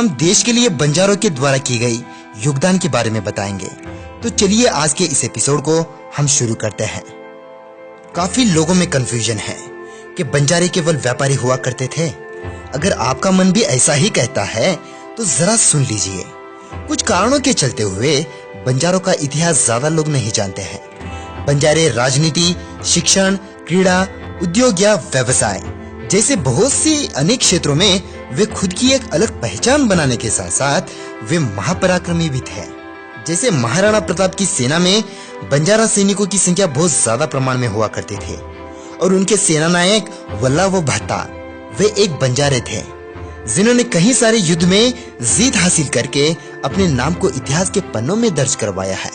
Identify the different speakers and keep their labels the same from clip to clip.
Speaker 1: हम देश के लिए बंजारों के द्वारा की गई योगदान के बारे में बताएंगे। तो चलिए आज के इस एपिसोड को हम शुरू करते हैं। काफी लोगों में कंफ्यूजन है कि बंजारे केवल व्यापारी हुआ करते थे। अगर आपका मन भी ऐसा ही कहता है तो जरा सुन लीजिए। कुछ कारणों के चलते हुए बंजारों का इतिहास ज्यादा लोग नहीं जानते हैं। बंजारे राजनीति, शिक्षण, क्रीड़ा, उद्योग या व्यवसाय जैसे बहुत सी अनेक क्षेत्रों में वे खुद की एक अलग पहचान बनाने के साथ साथ वे महापराक्रमी भी थे। जैसे महाराणा प्रताप की सेना में बंजारा सैनिकों की संख्या बहुत ज्यादा प्रमाण में हुआ करते थे और उनके सेना नायक वल्लभ भत्ता वे एक बंजारे थे जिन्होंने कई सारे युद्ध में जीत हासिल करके अपने नाम को इतिहास के पन्नों में दर्ज करवाया है।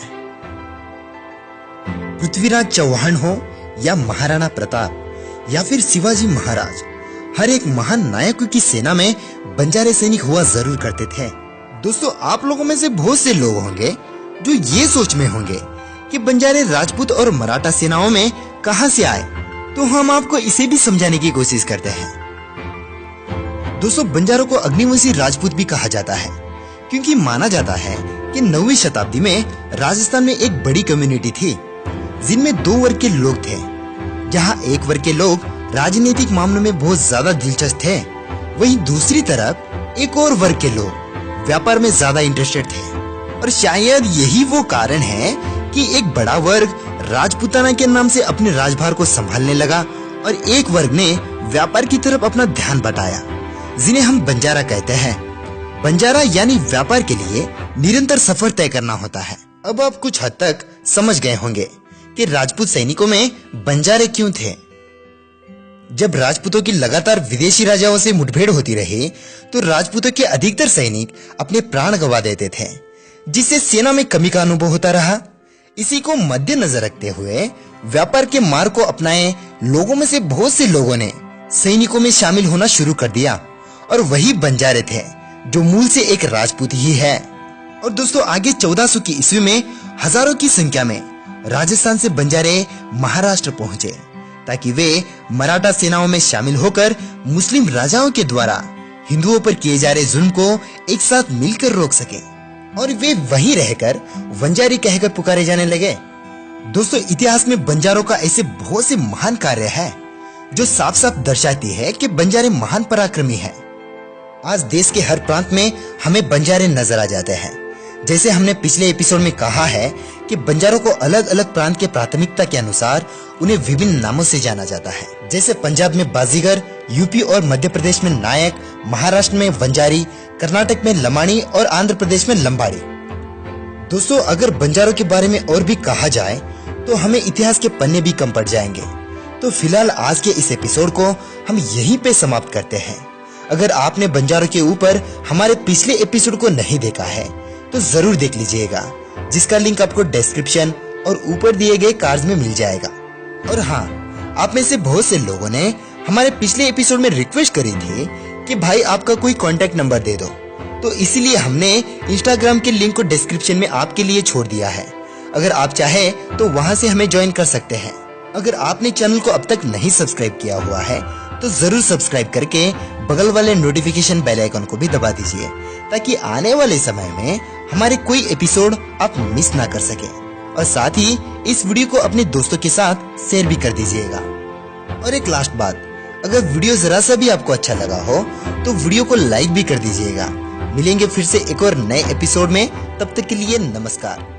Speaker 1: पृथ्वीराज चौहान हो या महाराणा प्रताप या फिर शिवाजी महाराज, हर एक महान नायकों की सेना में बंजारे सैनिक हुआ जरूर करते थे। दोस्तों, आप लोगों में से बहुत से लोग होंगे जो ये सोच में होंगे कि बंजारे राजपूत और मराठा सेनाओं में कहां से आए, तो हम आपको इसे भी समझाने की कोशिश करते हैं। दोस्तों, बंजारों को अग्निवंशी राजपूत भी कहा जाता है क्योंकि माना जाता है कि 9वीं शताब्दी में राजस्थान में एक बड़ी कम्युनिटी थी जिनमें 2 वर्ग के लोग थे। जहां एक वर्ग के लोग राजनीतिक मामलों में बहुत ज्यादा दिलचस्प थे, वहीं दूसरी तरफ एक और वर्ग के लोग व्यापार में ज्यादा इंटरेस्टेड थे। और शायद यही वो कारण है कि एक बड़ा वर्ग राजपूताना के नाम से अपने राजभार को संभालने लगा और एक वर्ग ने व्यापार की तरफ अपना ध्यान बटाया, जिन्हें हम बंजारा कहते हैं। बंजारा यानी व्यापार के लिए निरंतर सफर तय करना होता है। अब आप कुछ हद तक समझ गए होंगे कि राजपूत सैनिकों में बंजारे क्यों थे। जब राजपूतों की लगातार विदेशी राजाओं से मुठभेड़ होती रही तो राजपूतों के अधिकतर सैनिक अपने प्राण गंवा देते थे, जिससे सेना में कमी का अनुभव होता रहा। इसी को मद्देनजर रखते हुए व्यापार के मार्ग को अपनाए लोगों में से बहुत से लोगों ने सैनिकों में शामिल होना शुरू कर दिया और वही बंजारे थे जो मूल से एक राजपूत ही है। और दोस्तों, आगे 1400 की ईस्वी में हजारों की संख्या में राजस्थान से बंजारे महाराष्ट्र पहुंचे ताकि वे मराठा सेनाओं में शामिल होकर मुस्लिम राजाओं के द्वारा हिंदुओं पर किए जा रहे जुल्म को एक साथ मिलकर रोक सके और वे वहीं रहकर बंजारी कहकर पुकारे जाने लगे। दोस्तों, इतिहास में बंजारों का ऐसे बहुत से महान कार्य है जो साफ साफ दर्शाती है कि बंजारे महान पराक्रमी हैं। आज देश के हर प्रांत में हमें बंजारे नजर आ जाते हैं। जैसे हमने पिछले एपिसोड में कहा है कि बंजारों को अलग अलग प्रांत के प्राथमिकता के अनुसार उन्हें विभिन्न नामों से जाना जाता है। जैसे पंजाब में बाजीगर, यूपी और मध्य प्रदेश में नायक, महाराष्ट्र में वंजारी, कर्नाटक में लमाणी और आंध्र प्रदेश में लंबाड़ी। दोस्तों, अगर बंजारों के बारे में और भी कहा जाए तो हमें इतिहास के पन्ने भी कम पड़ जाएंगे। तो फिलहाल आज के इस एपिसोड को हम यहीं पे समाप्त करते हैं। अगर आपने बंजारों के ऊपर हमारे पिछले एपिसोड को नहीं देखा है तो जरूर देख लीजिएगा, जिसका लिंक आपको डिस्क्रिप्शन और ऊपर दिए गए कार्ड्स में मिल जाएगा। और हाँ, आप में से बहुत से लोगों ने हमारे पिछले एपिसोड में रिक्वेस्ट करी थी कि भाई आपका कोई कांटेक्ट नंबर दे दो, तो इसीलिए हमने इंस्टाग्राम के लिंक को डिस्क्रिप्शन में आपके लिए छोड़ दिया है। अगर आप चाहे तो वहां से हमें ज्वाइन कर सकते हैं। अगर आपने चैनल को अब तक नहीं सब्सक्राइब किया हुआ है तो जरूर सब्सक्राइब करके बगल वाले नोटिफिकेशन बेल आइकन को भी दबा दीजिए, ताकि आने वाले समय में हमारे कोई एपिसोड आप मिस ना कर सके। और साथ ही इस वीडियो को अपने दोस्तों के साथ शेयर भी कर दीजिएगा। और एक लास्ट बात, अगर वीडियो जरा सा भी आपको अच्छा लगा हो तो वीडियो को लाइक भी कर दीजिएगा। मिलेंगे फिर से एक और नए एपिसोड में, तब तक के लिए नमस्कार।